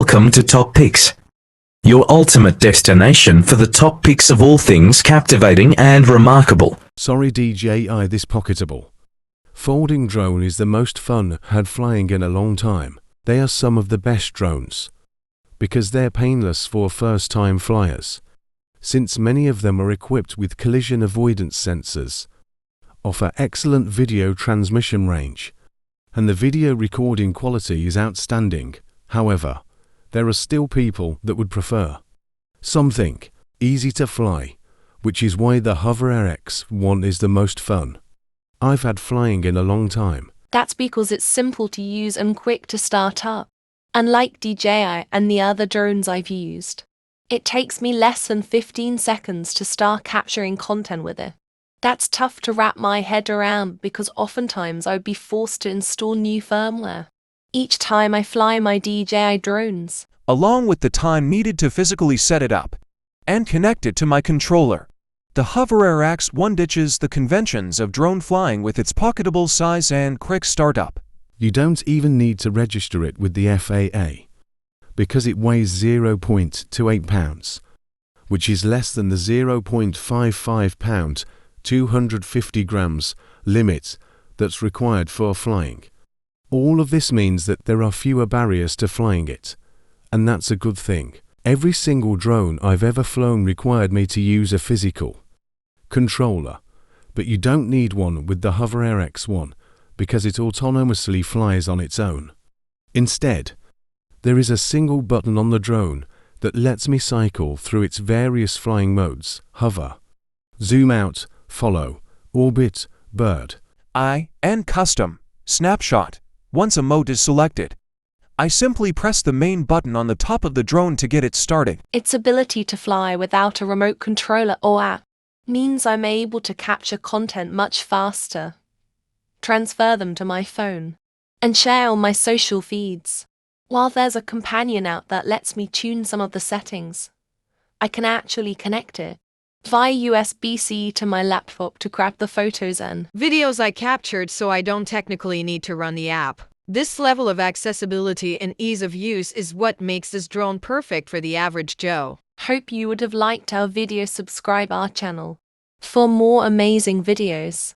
Welcome to Top Picks, your ultimate destination for the top picks of all things captivating and remarkable. Sorry DJI, this Pocketable folding drone is the most fun had flying in a long time. They are some of the best drones because they're painless for first-time flyers, since many of them are equipped with collision avoidance sensors, offer excellent video transmission range, and the video recording quality is outstanding. However, there are still people that would prefer something easy to fly, which is why the HoverAir X1 is the most fun I've had flying in a long time. That's because it's simple to use and quick to start up. Unlike DJI and the other drones I've used, it takes me less than 15 seconds to start capturing content with it. That's tough to wrap my head around because oftentimes I would be forced to install new firmware each time I fly my DJI drones, along with the time needed to physically set it up and connect it to my controller. The HoverAir X1 ditches the conventions of drone flying with its pocketable size and quick startup. You don't even need to register it with the FAA because it weighs 0.28 pounds, which is less than the 0.55 pound, 250 grams limit that's required for flying. All of this means that there are fewer barriers to flying it, and that's a good thing. Every single drone I've ever flown required me to use a physical controller, but you don't need one with the HoverAir X1 because it autonomously flies on its own. Instead, there is a single button on the drone that lets me cycle through its various flying modes: hover, zoom out, follow, orbit, bird, and custom snapshot. Once a mode is selected, I simply press the main button on the top of the drone to get it started. Its ability to fly without a remote controller or app means I'm able to capture content much faster, transfer them to my phone, and share on my social feeds. While there's a companion app that lets me tune some of the settings, I can actually connect it via USB-C to my laptop to grab the photos and videos I captured, so I don't technically need to run the app. This level of accessibility and ease of use is what makes this drone perfect for the average Joe. Hope you would have liked our video. Subscribe our channel for more amazing videos.